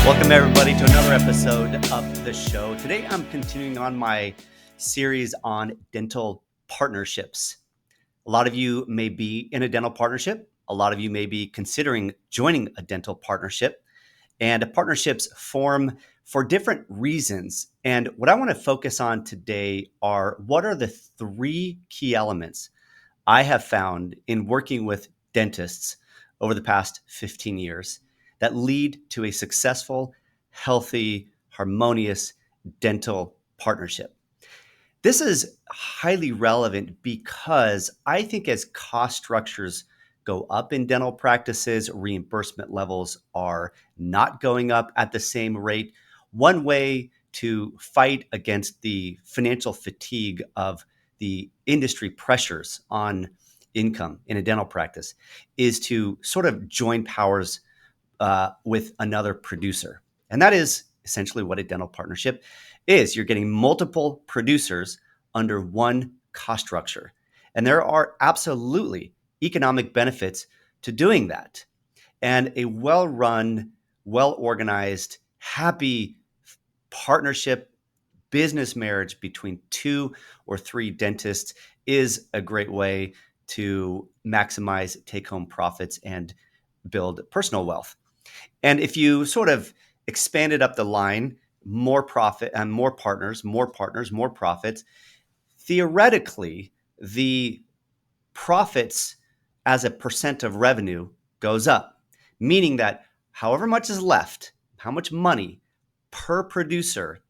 Welcome, everybody, to another episode of the show. Today, I'm continuing on my series on dental partnerships. A lot of you may be in a dental partnership. A lot of you may be considering joining a dental partnership. And partnerships form for different reasons. And what I want to focus on today are what are the three key elements I have found in working with dentists over the past 15 years that lead to a successful, healthy, harmonious dental partnership. This is highly relevant because I think as cost structures go up in dental practices, reimbursement levels are not going up at the same rate. One way to fight against the financial fatigue of the industry pressures on income in a dental practice is to sort of join powers with another producer. And that is essentially what a dental partnership is. You're getting multiple producers under one cost structure. And there are absolutely economic benefits to doing that. And a well-run, well-organized, happy partnership, business marriage between 2 or 3 dentists is a great way to maximize take-home profits and build personal wealth. And if you sort of expanded up the line, more profit and more partners, more profits, theoretically, the profits as a percent of revenue goes up, meaning that however much is left, how much money per producer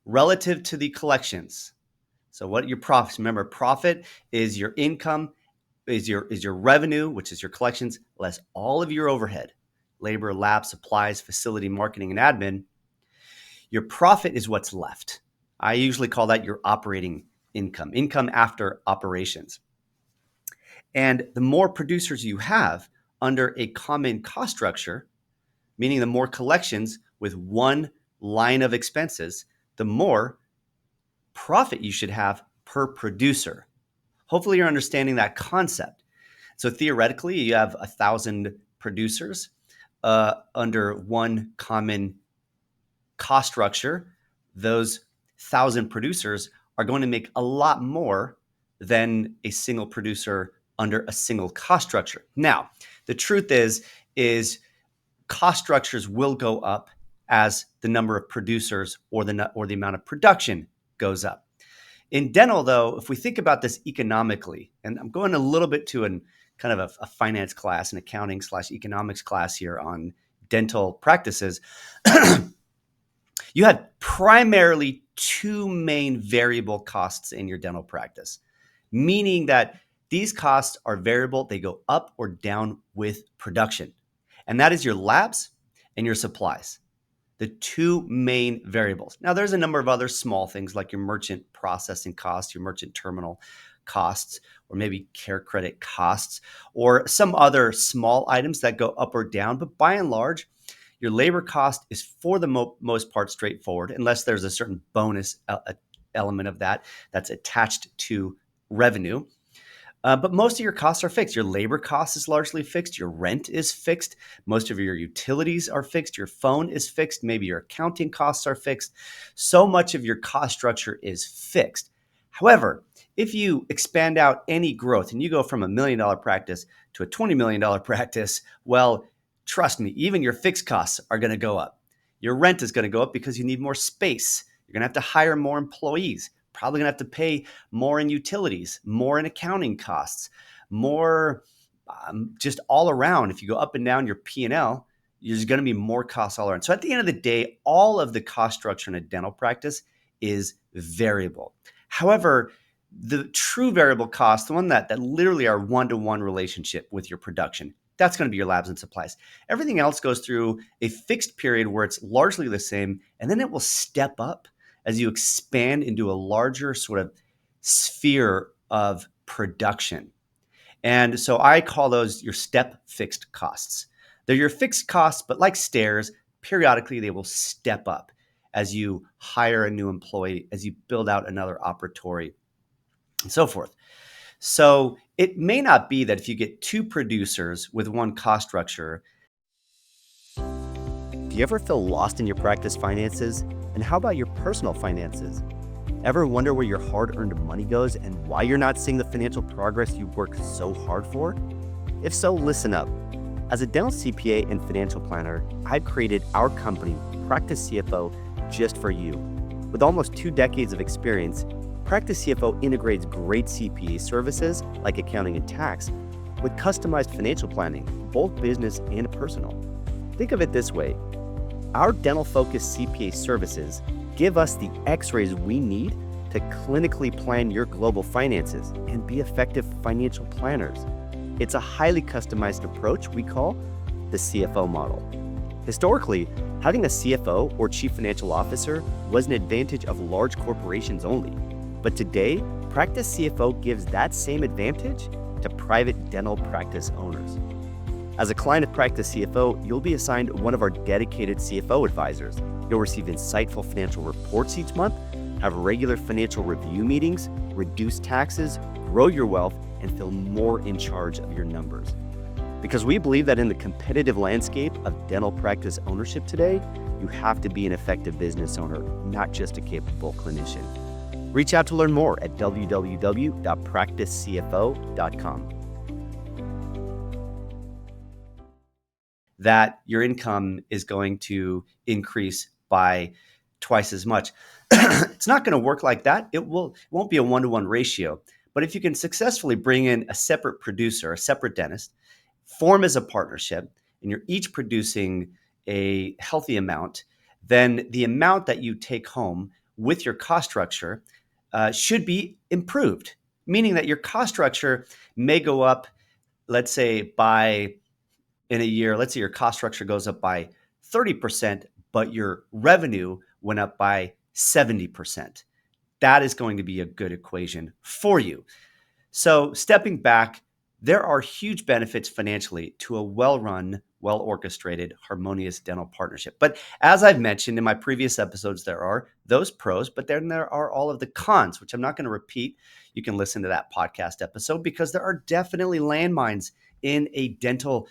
relative to the collections. So what your profits, remember, profit is your income, is your revenue, which is your collections, less all of your overhead, labor, lab, supplies, facility, marketing, and admin. Your profit is what's left. I usually call that your operating income after operations. And the more producers you have under a common cost structure, meaning the more collections with one line of expenses, the more profit you should have per producer. Hopefully you're understanding that concept. So theoretically, you have 1,000 producers under one common cost structure. Those 1,000 producers are going to make a lot more than a single producer under a single cost structure. Now, the truth is cost structures will go up as the number of producers or the amount of production goes up. In dental, though, if we think about this economically, and I'm going a little bit to kind of a finance class, an accounting / economics class here on dental practices, you have primarily 2 main variable costs in your dental practice, meaning that these costs are variable. They go up or down with production. And that is your labs and your supplies, the 2 main variables. Now, there's a number of other small things like your merchant processing costs, your merchant terminal costs, or maybe care credit costs, or some other small items that go up or down. But by and large, your labor cost is for the most part straightforward, unless there's a certain bonus element of that that's attached to revenue. But most of your costs are fixed. Your labor cost is largely fixed. Your rent is fixed. Most of your utilities are fixed. Your phone is fixed. Maybe your accounting costs are fixed. So much of your cost structure is fixed. However, if you expand out any growth and you go from $1 million practice to a $20 million practice, well, trust me, even your fixed costs are going to go up. Your rent is going to go up because you need more space. You're going to have to hire more employees. Probably going to have to pay more in utilities, more in accounting costs, more just all around. If you go up and down your P&L, there's going to be more costs all around. So at the end of the day, all of the cost structure in a dental practice is variable. However, the true variable cost, the one that literally are one-to-one relationship with your production, that's going to be your labs and supplies. Everything else goes through a fixed period where it's largely the same, and then it will step up as you expand into a larger sort of sphere of production. And so I call those your step fixed costs. They're your fixed costs, but like stairs, periodically they will step up as you hire a new employee, as you build out another operatory, and so forth. So it may not be that if you get 2 producers with one cost structure, Do you ever feel lost in your practice finances? And how about your personal finances? Ever wonder where your hard-earned money goes and why you're not seeing the financial progress you worked so hard for? If so, listen up. As a dental CPA and financial planner, I've created our company, Practice CFO, just for you. With almost 2 decades of experience, Practice CFO integrates great CPA services like accounting and tax with customized financial planning, both business and personal. Think of it this way. Our dental-focused CPA services give us the x-rays we need to clinically plan your global finances and be effective financial planners. It's a highly customized approach we call the CFO model. Historically, having a CFO or Chief Financial Officer was an advantage of large corporations only. But today, Practice CFO gives that same advantage to private dental practice owners. As a client of Practice CFO, you'll be assigned one of our dedicated CFO advisors. You'll receive insightful financial reports each month, have regular financial review meetings, reduce taxes, grow your wealth, and feel more in charge of your numbers. Because we believe that in the competitive landscape of dental practice ownership today, you have to be an effective business owner, not just a capable clinician. Reach out to learn more at www.practicecfo.com. That your income is going to increase by twice as much. It's not going to work like that. It won't be a 1-to-1 ratio. But if you can successfully bring in a separate producer, a separate dentist, form as a partnership, and you're each producing a healthy amount, then the amount that you take home with your cost structure should be improved, meaning that your cost structure may go up, let's say in a year, let's say your cost structure goes up by 30%, but your revenue went up by 70%. That is going to be a good equation for you. So stepping back, there are huge benefits financially to a well-run, well-orchestrated, harmonious dental partnership. But as I've mentioned in my previous episodes, there are those pros, but then there are all of the cons, which I'm not going to repeat. You can listen to that podcast episode because there are definitely landmines in a dental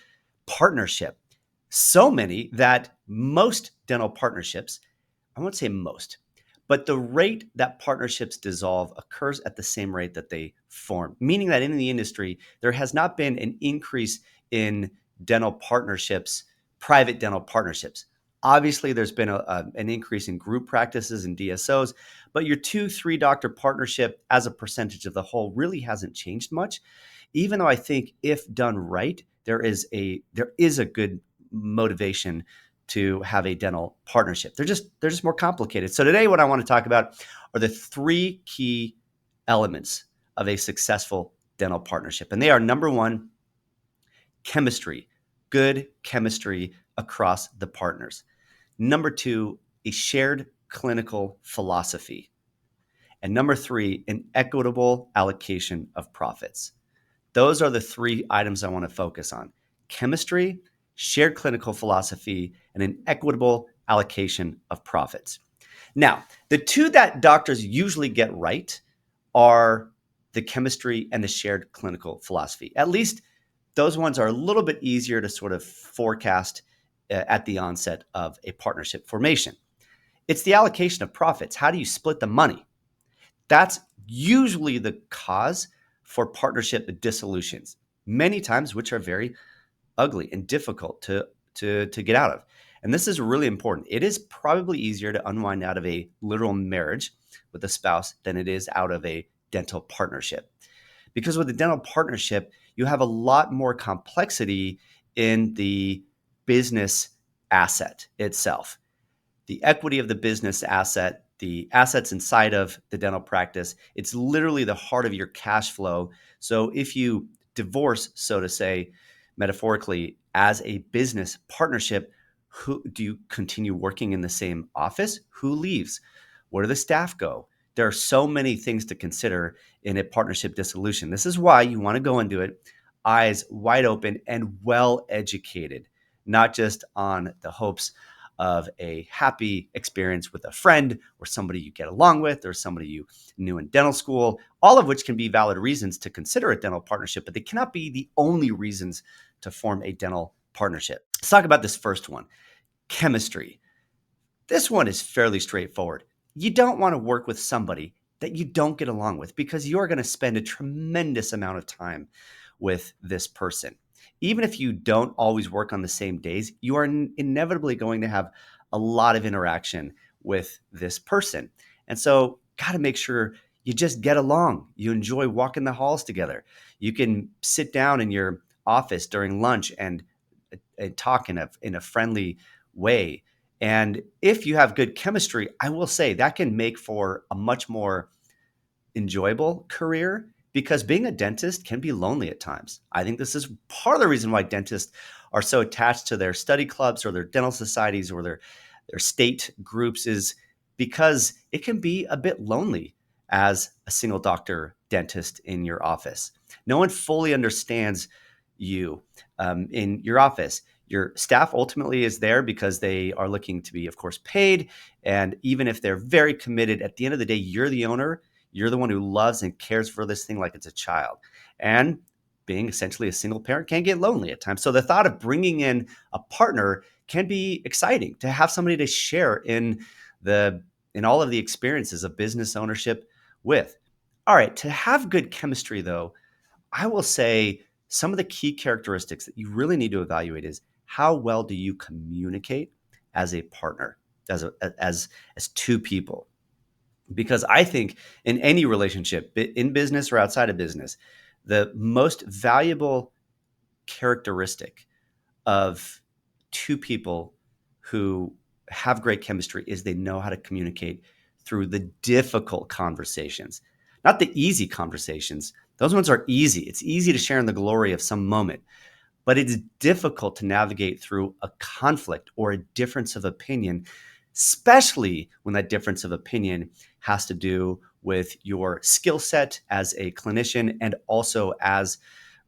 partnership. So many that most dental partnerships, I won't say most, but the rate that partnerships dissolve occurs at the same rate that they form, meaning that in the industry, there has not been an increase in dental partnerships, private dental partnerships. Obviously, there's been an increase in group practices and DSOs, but your 2-3 doctor partnership as a percentage of the whole really hasn't changed much, even though I think if done right, there is a good motivation to have a dental partnership. They're just more complicated. So today what I want to talk about are the 3 key elements of a successful dental partnership. And they are, number 1, chemistry, good chemistry across the partners. Number 2, a shared clinical philosophy. And number 3, an equitable allocation of profits. Those are the 3 items I want to focus on: chemistry, shared clinical philosophy, and an equitable allocation of profits. Now, the 2 that doctors usually get right are the chemistry and the shared clinical philosophy. At least those ones are a little bit easier to sort of forecast at the onset of a partnership formation. It's the allocation of profits. How do you split the money? That's usually the cause for partnership dissolutions, many times which are very ugly and difficult to get out of. And this is really important. It is probably easier to unwind out of a literal marriage with a spouse than it is out of a dental partnership. Because with a dental partnership, you have a lot more complexity in the business asset itself. The equity of the business asset, the assets inside of the dental practice, it's literally the heart of your cash flow. So if you divorce, so to say, metaphorically, as a business partnership, who do you continue working in the same office? Who leaves? Where do the staff go? There are so many things to consider in a partnership dissolution. This is why you want to go into it eyes wide open and well educated, not just on the hopes of a happy experience with a friend or somebody you get along with or somebody you knew in dental school, all of which can be valid reasons to consider a dental partnership, but they cannot be the only reasons to form a dental partnership. Let's talk about this first one, Chemistry. This one is fairly straightforward. You don't want to work with somebody that you don't get along with because you're going to spend a tremendous amount of time with this person. Even if you don't always work on the same days, you are inevitably going to have a lot of interaction with this person. And so, got to make sure you just get along. You enjoy walking the halls together. You can sit down in your office during lunch and talk in a friendly way. And if you have good chemistry, I will say that can make for a much more enjoyable career because being a dentist can be lonely at times. I think this is part of the reason why dentists are so attached to their study clubs or their dental societies or their state groups is because it can be a bit lonely as a single doctor dentist in your office. No one fully understands you in your office. Your staff ultimately is there because they are looking to be, of course, paid. And even if they're very committed, at the end of the day, you're the owner. You're the one who loves and cares for this thing like it's a child. And being essentially a single parent can get lonely at times. So the thought of bringing in a partner can be exciting to have somebody to share in all of the experiences of business ownership with. All right, to have good chemistry though, I will say some of the key characteristics that you really need to evaluate is how well do you communicate as a partner, as two people? Because I think in any relationship, in business or outside of business, the most valuable characteristic of two people who have great chemistry is they know how to communicate through the difficult conversations, not the easy conversations. Those ones are easy. It's easy to share in the glory of some moment, but it's difficult to navigate through a conflict or a difference of opinion, especially when that difference of opinion has to do with your skill set as a clinician and also as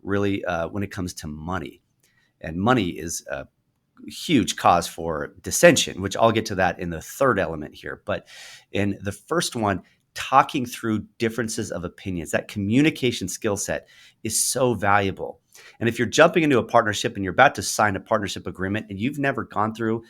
really when it comes to money. And money is a huge cause for dissension, which I'll get to that in the third element here. But in the first one, talking through differences of opinions, that communication skill set is so valuable. And if you're jumping into a partnership and you're about to sign a partnership agreement and you've never gone through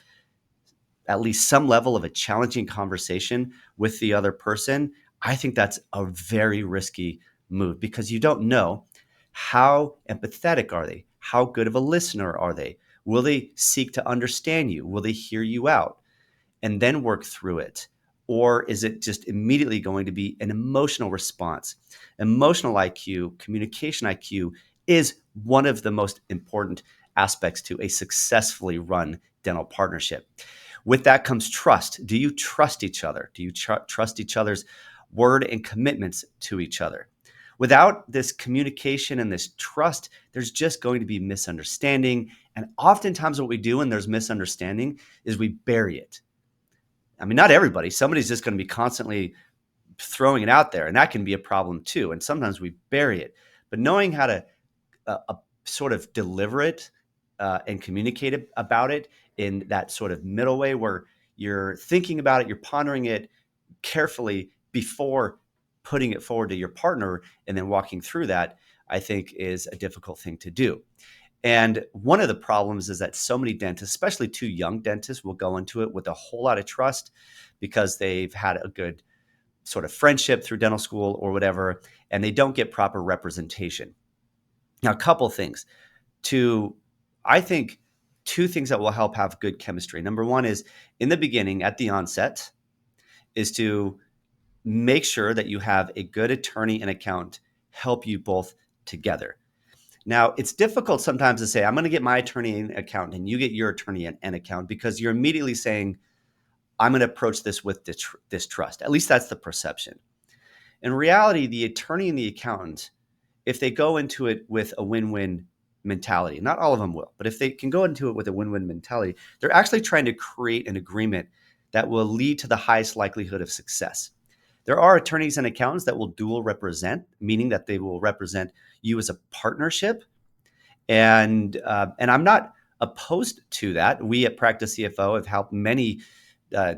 at least some level of a challenging conversation with the other person, I think that's a very risky move because you don't know how empathetic are they? How good of a listener are they? Will they seek to understand you? Will they hear you out and then work through it? Or is it just immediately going to be an emotional response? Emotional IQ, communication IQ is one of the most important aspects to a successfully run dental partnership. With that comes trust. Do you trust each other? Do you trust each other's word and commitments to each other? Without this communication and this trust, there's just going to be misunderstanding. And oftentimes, what we do when there's misunderstanding is we bury it. I mean, not everybody. Somebody's just going to be constantly throwing it out there, and that can be a problem too. And sometimes we bury it. But knowing how to sort of deliver it and communicate about it in that sort of middle way where you're thinking about it, you're pondering it carefully before putting it forward to your partner and then walking through that, I think is a difficult thing to do. And one of the problems is that so many dentists, especially two young dentists, will go into it with a whole lot of trust because they've had a good sort of friendship through dental school or whatever, and they don't get proper representation. Now, a couple things I think two things that will help have good chemistry. Number one is in the beginning, at the onset, is to make sure that you have a good attorney and accountant help you both together. Now, it's difficult sometimes to say, I'm going to get my attorney and accountant and you get your attorney and accountant because you're immediately saying, I'm going to approach this with distrust. At least that's the perception. In reality, the attorney and the accountant, if they go into it with a win-win mentality, not all of them will, but if they can go into it with a win-win mentality, they're actually trying to create an agreement that will lead to the highest likelihood of success. There are attorneys and accountants that will dual represent, meaning that they will represent you as a partnership. And I'm not opposed to that. We at Practice CFO have helped many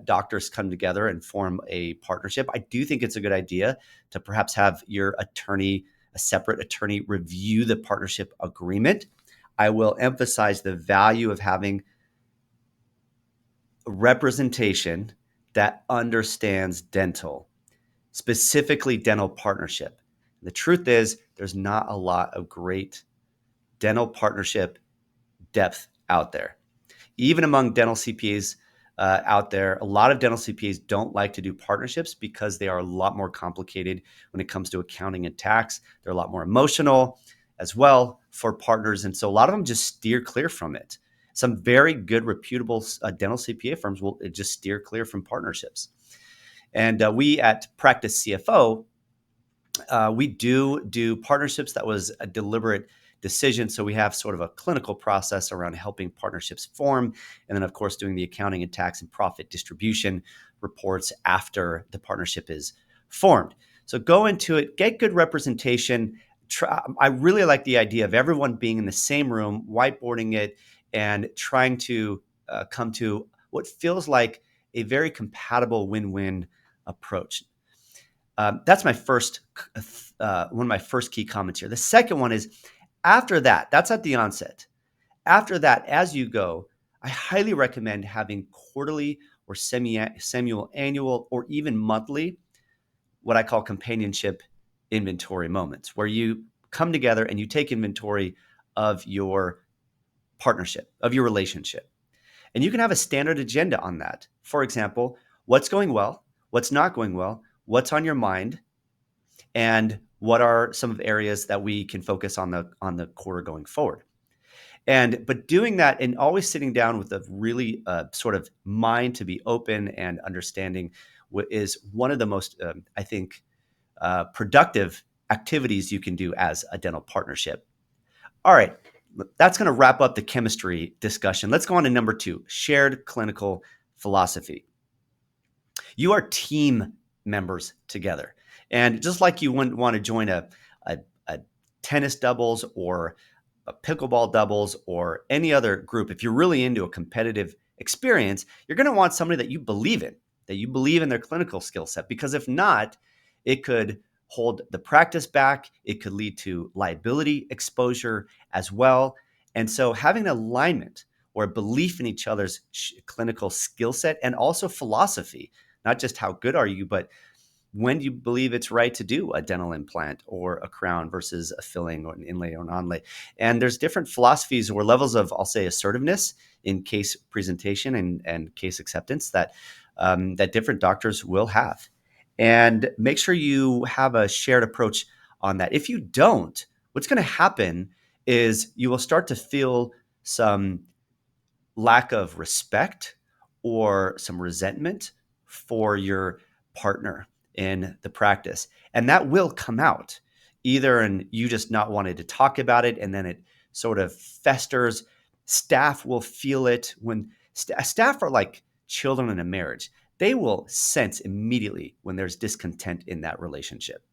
doctors come together and form a partnership. I do think it's a good idea to perhaps have your attorney, a separate attorney, review the partnership agreement. I will emphasize the value of having representation that understands dental, specifically dental partnership. The truth is, there's not a lot of great dental partnership depth out there. Even among dental CPAs out there, a lot of dental CPAs don't like to do partnerships because they are a lot more complicated when it comes to accounting and tax. They're a lot more emotional as well for partners. And so a lot of them just steer clear from it. Some very good, reputable dental CPA firms will just steer clear from partnerships. And we at Practice CFO, we do partnerships. That was a deliberate decision. So we have sort of a clinical process around helping partnerships form. And then, of course, doing the accounting and tax and profit distribution reports after the partnership is formed. So go into it, get good representation. I really like the idea of everyone being in the same room, whiteboarding it, and trying to come to what feels like a very compatible win-win approach. That's my first one of my first key comments here. The second one is after that, that's at the onset. After that, as you go, I highly recommend having quarterly or semi-annual or even monthly, what I call companionship inventory moments, where you come together and you take inventory of your partnership, of your relationship. And you can have a standard agenda on that. For example, what's going well, what's not going well, what's on your mind, and what are some of the areas that we can focus on the quarter going forward. But doing that and always sitting down with a really sort of mind to be open and understanding is one of the most, I think, productive activities you can do as a dental partnership. All right, that's going to wrap up the chemistry discussion. Let's go on to number 2, shared clinical philosophy. You are team members together. And just like you wouldn't want to join a tennis doubles or a pickleball doubles or any other group, if you're really into a competitive experience, you're going to want somebody that you believe in their clinical skill set. Because if not, it could hold the practice back. It could lead to liability exposure as well. And so having an alignment or a belief in each other's clinical skill set and also philosophy, not just how good are you, but when do you believe it's right to do a dental implant or a crown versus a filling or an inlay or an onlay? And there's different philosophies or levels of, I'll say, assertiveness in case presentation and case acceptance that different doctors will have. And make sure you have a shared approach on that. If you don't, what's going to happen is you will start to feel some lack of respect or some resentment for your partner in the practice. And that will come out either in you just not wanting to talk about it and then it sort of festers. Staff will feel it when staff are like children in a marriage. They will sense immediately when there's discontent in that relationship.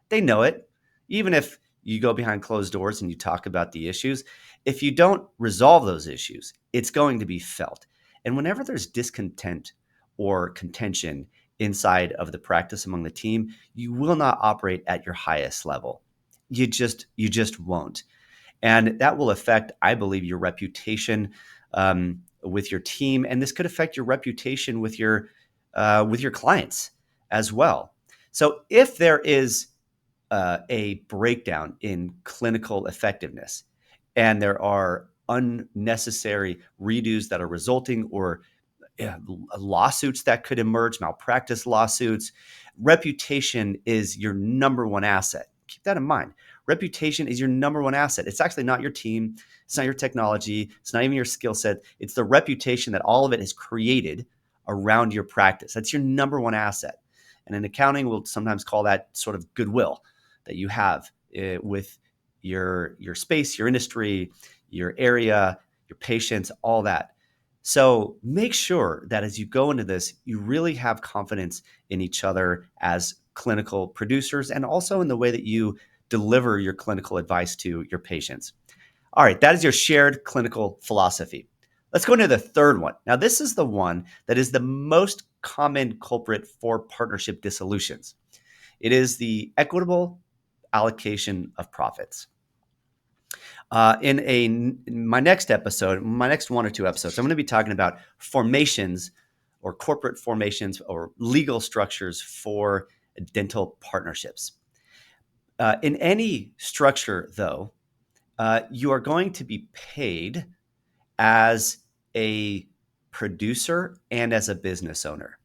They know it. Even if you go behind closed doors and you talk about the issues, if you don't resolve those issues, it's going to be felt. And whenever there's discontent or contention inside of the practice among the team, you will not operate at your highest level. You just won't. And that will affect, I believe, your reputation with your team. And this could affect your reputation with your clients as well. So if there is a breakdown in clinical effectiveness and there are unnecessary redos that are resulting or lawsuits that could emerge, malpractice lawsuits, reputation is your number one asset. Keep that in mind. Reputation is your number one asset. It's actually not your team. It's not your technology. It's not even your skill set. It's the reputation that all of it has created around your practice. That's your number one asset. And in accounting, we'll sometimes call that sort of goodwill that you have with your space, your industry, your area, your patients, all that. So make sure that as you go into this, you really have confidence in each other as clinical producers and also in the way that you deliver your clinical advice to your patients. All right, that is your shared clinical philosophy. Let's go into the third one. Now, this is the one that is the most common culprit for partnership dissolutions. It is the equitable allocation of profits. In my next episode, my next 1 or 2 episodes, I'm going to be talking about formations or corporate formations or legal structures for dental partnerships. In any structure, though, you are going to be paid as a producer and as a business owner.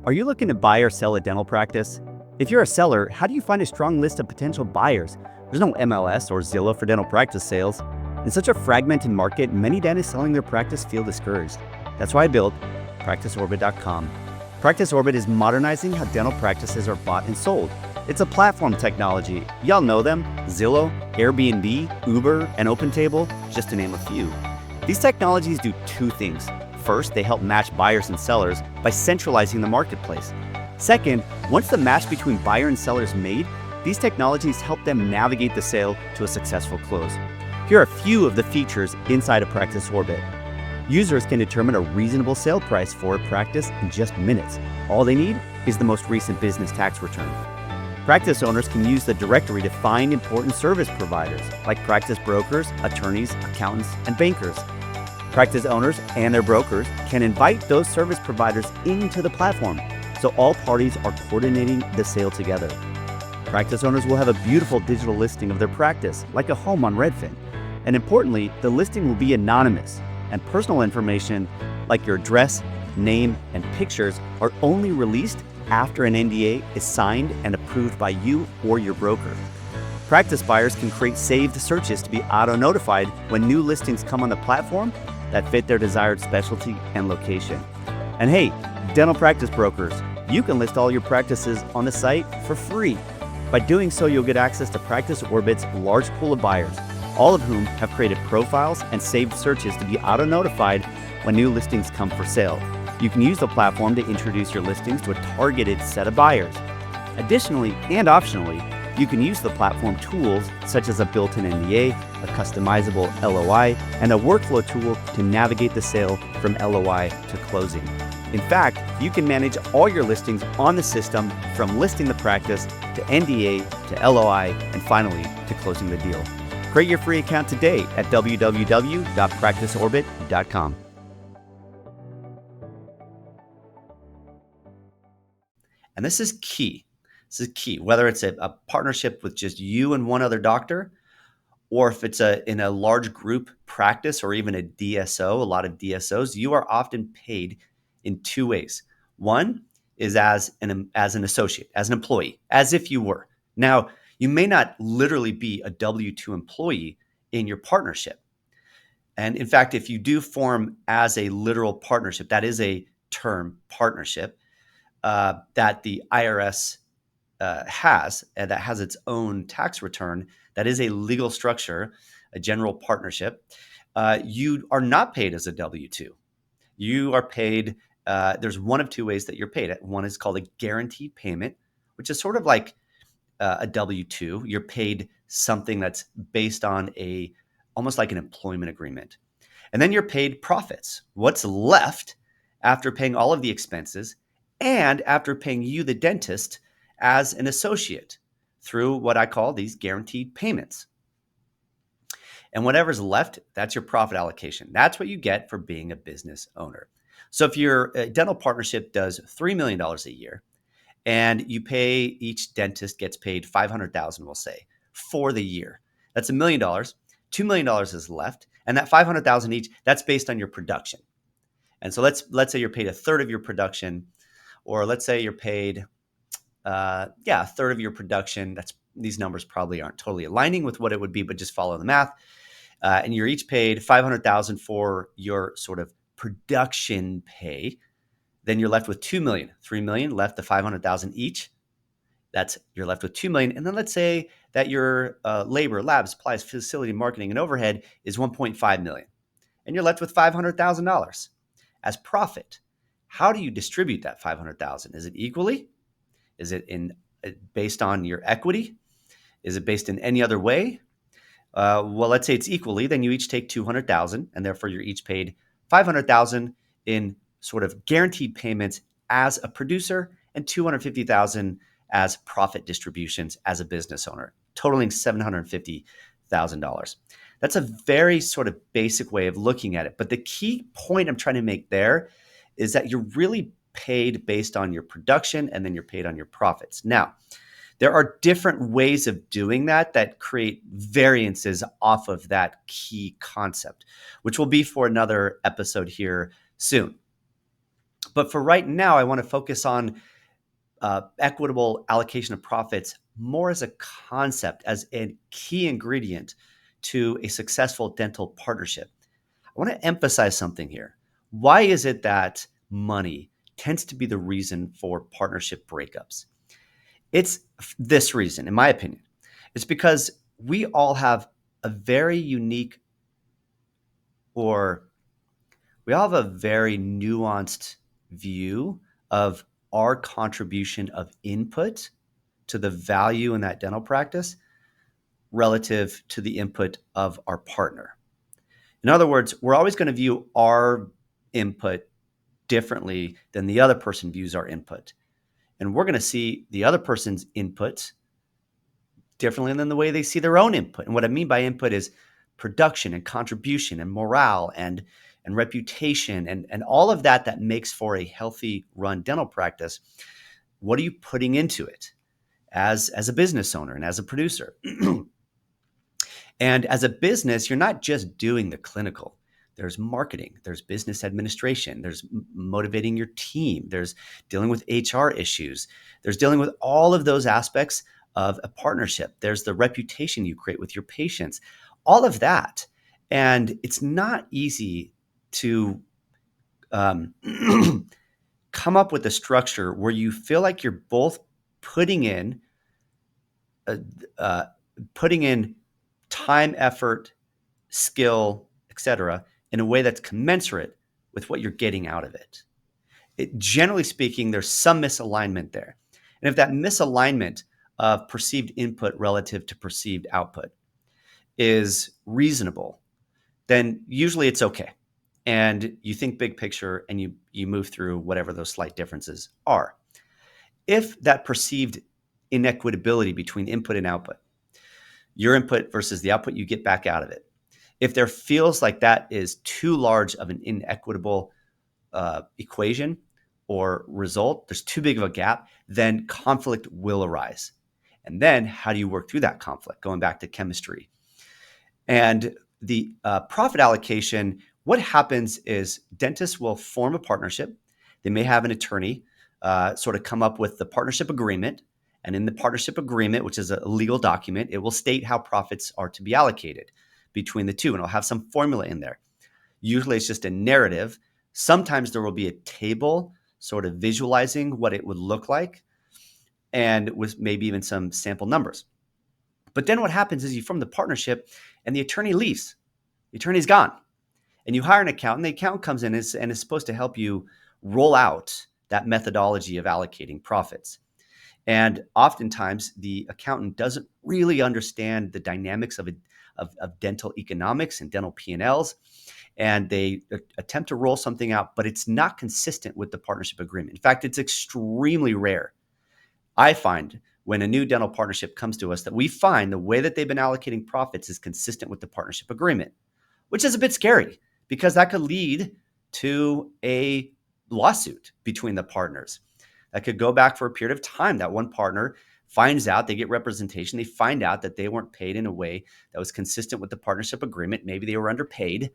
Are you looking to buy or sell a dental practice? If you're a seller, how do you find a strong list of potential buyers? There's no MLS or Zillow for dental practice sales. In such a fragmented market, many dentists selling their practice feel discouraged. That's why I built PracticeOrbit.com. PracticeOrbit is modernizing how dental practices are bought and sold. It's a platform technology. Y'all know them: Zillow, Airbnb, Uber, and OpenTable, just to name a few. These technologies do two things. First, they help match buyers and sellers by centralizing the marketplace. Second, once the match between buyer and seller is made, these technologies help them navigate the sale to a successful close. Here are a few of the features inside of Practice Orbit. Users can determine a reasonable sale price for a practice in just minutes. All they need is the most recent business tax return. Practice owners can use the directory to find important service providers like practice brokers, attorneys, accountants, and bankers. Practice owners and their brokers can invite those service providers into the platform, so all parties are coordinating the sale together. Practice owners will have a beautiful digital listing of their practice, like a home on Redfin. And importantly, the listing will be anonymous, and personal information like your address, name, and pictures are only released after an NDA is signed and approved by you or your broker. Practice buyers can create saved searches to be auto-notified when new listings come on the platform that fit their desired specialty and location. And hey, dental practice brokers, you can list all your practices on the site for free. By doing so, you'll get access to Practice Orbit's large pool of buyers, all of whom have created profiles and saved searches to be auto-notified when new listings come for sale. You can use the platform to introduce your listings to a targeted set of buyers. Additionally, and optionally, you can use the platform tools such as a built-in NDA, a customizable LOI, and a workflow tool to navigate the sale from LOI to closing. In fact, you can manage all your listings on the system from listing the practice to NDA to LOI and finally to closing the deal. Create your free account today at www.practiceorbit.com. And this is key. This is key, whether it's a partnership with just you and one other doctor, or if it's in a large group practice or even a DSO, a lot of DSOs, you are often paid in two ways. One is as an associate, as an employee, as if you were. Now, you may not literally be a W-2 employee in your partnership. And in fact, if you do form as a literal partnership, that is a term, partnership, that the IRS has, and that has its own tax return, that is a legal structure, a general partnership, you are not paid as a W-2. You are paid, there's one of two ways that you're paid. One is called a guaranteed payment, which is sort of like a W-2. You're paid something that's based on almost like an employment agreement. And then you're paid profits, what's left after paying all of the expenses and after paying you, the dentist, as an associate through what I call these guaranteed payments. And whatever's left, that's your profit allocation. That's what you get for being a business owner. So if your dental partnership does $3 million a year and you pay, each dentist gets paid $500,000, we'll say, for the year. That's $1 million. $2 million is left. And that $500,000 each, that's based on your production. And so let's say you're paid a third of your production, or let's say you're paid a third of your production. These numbers probably aren't totally aligning with what it would be, but just follow the math. And you're each paid $500,000 for your sort of production pay. Then you're left with $2 million, $3 million left the $500,000 each. You're left with $2 million. And then let's say that your labor, lab, supplies, facility, marketing, and overhead is $1.5 million. And you're left with $500,000 as profit. How do you distribute that $500,000? Is it equally? Is it based on your equity? Is it based in any other way? Well, let's say it's equally. Then you each take $200,000, and therefore you're each paid $500,000 in sort of guaranteed payments as a producer, and $250,000 as profit distributions as a business owner, totaling $750,000. That's a very sort of basic way of looking at it. But the key point I'm trying to make there is that you're really paid based on your production, and then you're paid on your profits. Now, there are different ways of doing that that create variances off of that key concept, which will be for another episode here soon. But for right now, I want to focus on equitable allocation of profits more as a concept, as a key ingredient to a successful dental partnership. I want to emphasize something here. Why is it that money tends to be the reason for partnership breakups? It's this reason, in my opinion. It's because we all have a very unique, or we all have a very nuanced view of our contribution of input to the value in that dental practice relative to the input of our partner. In other words, we're always going to view our input differently than the other person views our input. And we're going to see the other person's input differently than the way they see their own input. And what I mean by input is production and contribution and morale and reputation and all of that that makes for a healthy run dental practice. What are you putting into it as a business owner and as a producer? And as a business, you're not just doing the clinical. There's marketing, there's business administration, there's motivating your team, there's dealing with HR issues, there's dealing with all of those aspects of a partnership. There's the reputation you create with your patients, all of that. And it's not easy to come up with a structure where you feel like you're both putting in time, effort, skill, etc., in a way that's commensurate with what you're getting out of it. Generally speaking, there's some misalignment there. And if that misalignment of perceived input relative to perceived output is reasonable, then usually it's okay. And you think big picture and you move through whatever those slight differences are. If that perceived inequitability between input and output, your input versus the output you get back out of it, if there feels like that is too large of an inequitable equation or result, there's too big of a gap, then conflict will arise. And then how do you work through that conflict? Going back to chemistry. And the profit allocation, what happens is dentists will form a partnership. They may have an attorney sort of come up with the partnership agreement. And in the partnership agreement, which is a legal document, it will state how profits are to be allocated between the two. And it'll have some formula in there. Usually it's just a narrative. Sometimes there will be a table sort of visualizing what it would look like, and with maybe even some sample numbers. But then what happens is you form the partnership and the attorney leaves. The attorney's gone. And you hire an accountant. The accountant comes in and is supposed to help you roll out that methodology of allocating profits. And oftentimes the accountant doesn't really understand the dynamics of dental economics and dental P&Ls. And they attempt to roll something out, but it's not consistent with the partnership agreement. In fact, it's extremely rare. I find when a new dental partnership comes to us that we find the way that they've been allocating profits is consistent with the partnership agreement, which is a bit scary because that could lead to a lawsuit between the partners. That could go back for a period of time. That one partner finds out, they get representation, they find out that they weren't paid in a way that was consistent with the partnership agreement. Maybe they were underpaid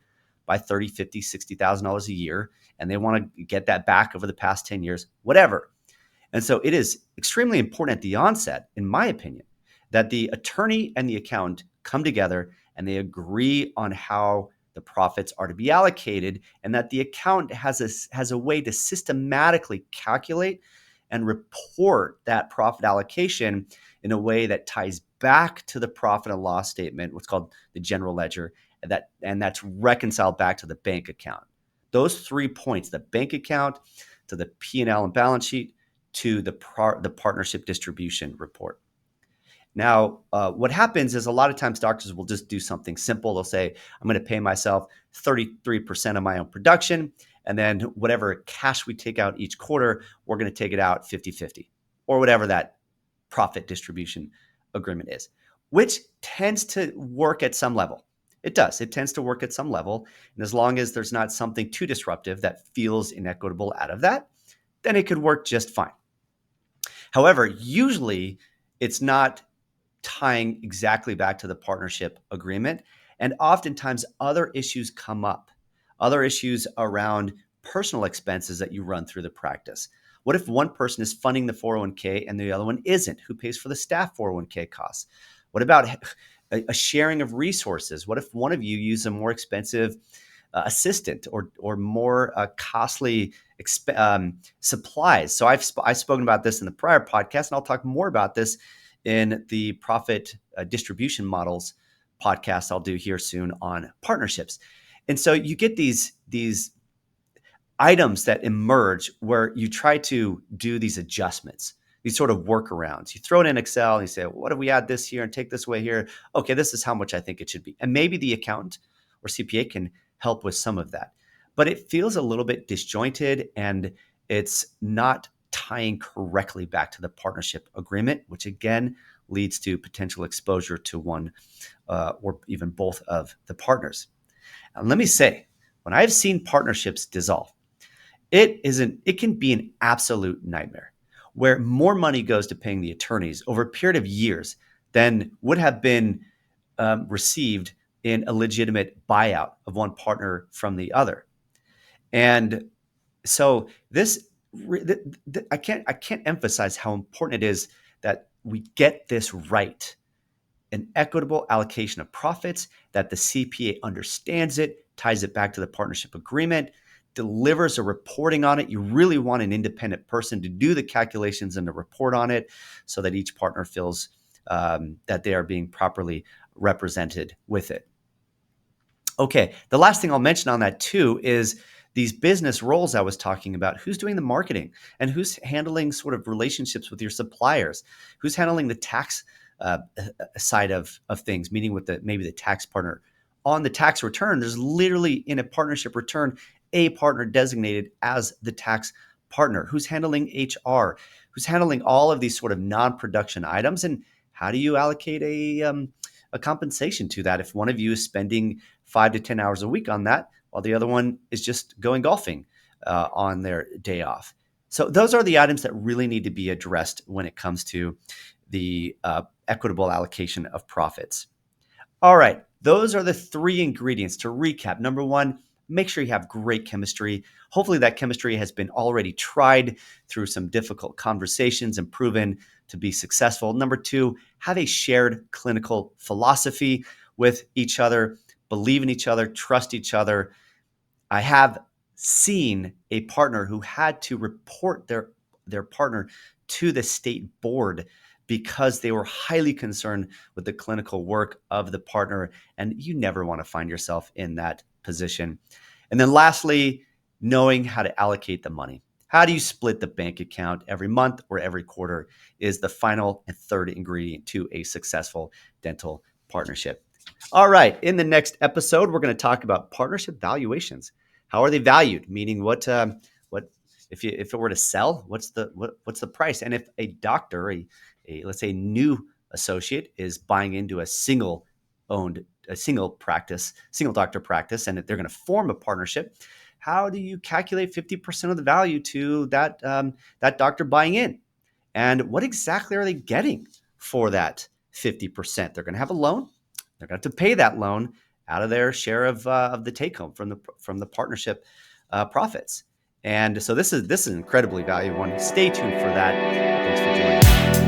by $30,000, $50,000, $60,000 a year, and they want to get that back over the past 10 years, whatever. And so it is extremely important at the onset, in my opinion, that the attorney and the accountant come together and they agree on how the profits are to be allocated, and that the accountant has a way to systematically calculate and report that profit allocation in a way that ties back to the profit and loss statement, what's called the general ledger, and that's reconciled back to the bank account. Those 3 points, the bank account, to the P&L and balance sheet, to the partnership distribution report. Now, what happens is a lot of times doctors will just do something simple. They'll say, I'm going to pay myself 33% of my own production, and then whatever cash we take out each quarter, we're going to take it out 50-50, or whatever that profit distribution agreement is, which tends to work at some level. It does. It tends to work at some level. And as long as there's not something too disruptive that feels inequitable out of that, then it could work just fine. However, usually it's not tying exactly back to the partnership agreement. And oftentimes other issues come up, other issues around personal expenses that you run through the practice. What if one person is funding the 401k and the other one isn't? Who pays for the staff 401k costs? What about a sharing of resources? What if one of you use a more expensive assistant or more costly supplies? So I've spoken about this in the prior podcast, and I'll talk more about this in the profit distribution models podcast I'll do here soon on partnerships. And so you get these items that emerge where you try to do these adjustments, these sort of workarounds. You throw it in Excel and you say, well, what if we add this here and take this away here? Okay, this is how much I think it should be. And maybe the accountant or CPA can help with some of that. But it feels a little bit disjointed, and it's not tying correctly back to the partnership agreement, which again leads to potential exposure to one or even both of the partners. And let me say, when I've seen partnerships dissolve, it can be an absolute nightmare where more money goes to paying the attorneys over a period of years than would have been received in a legitimate buyout of one partner from the other. And so I can't emphasize how important it is that we get this right. An equitable allocation of profits, that the CPA understands it, ties it back to the partnership agreement, delivers a reporting on it. You really want an independent person to do the calculations and to report on it so that each partner feels that they are being properly represented with it. Okay, the last thing I'll mention on that too is these business roles I was talking about. Who's doing the marketing and who's handling sort of relationships with your suppliers? Who's handling the tax side of things, meaning with maybe the tax partner? On the tax return, there's literally in a partnership return, a partner designated as the tax partner. Who's handling HR? Who's handling all of these sort of non-production items? And how do you allocate a compensation to that if one of you is spending 5 to 10 hours a week on that, while the other one is just going golfing on their day off? So those are the items that really need to be addressed when it comes to the equitable allocation of profits. All right, those are the 3 ingredients. To recap, number 1, make sure you have great chemistry. Hopefully that chemistry has been already tried through some difficult conversations and proven to be successful. Number 2, have a shared clinical philosophy with each other, believe in each other, trust each other. I have seen a partner who had to report their partner to the state board because they were highly concerned with the clinical work of the partner, and you never want to find yourself in that position. And then lastly, knowing how to allocate the money. How do you split the bank account every month or every quarter is the final and third ingredient to a successful dental partnership. All right, in the next episode, we're going to talk about partnership valuations. How are they valued? Meaning, what if it were to sell? What's the price? And if a doctor, let's say new associate, is buying into a single doctor practice, and they're going to form a partnership, how do you calculate 50% of the value to that doctor buying in? And what exactly are they getting for that 50%? They're going to have a loan. They're going to have to pay that loan out of their share of the take home from the partnership profits. And so this is an incredibly valuable one. Stay tuned for that. Thanks for joining.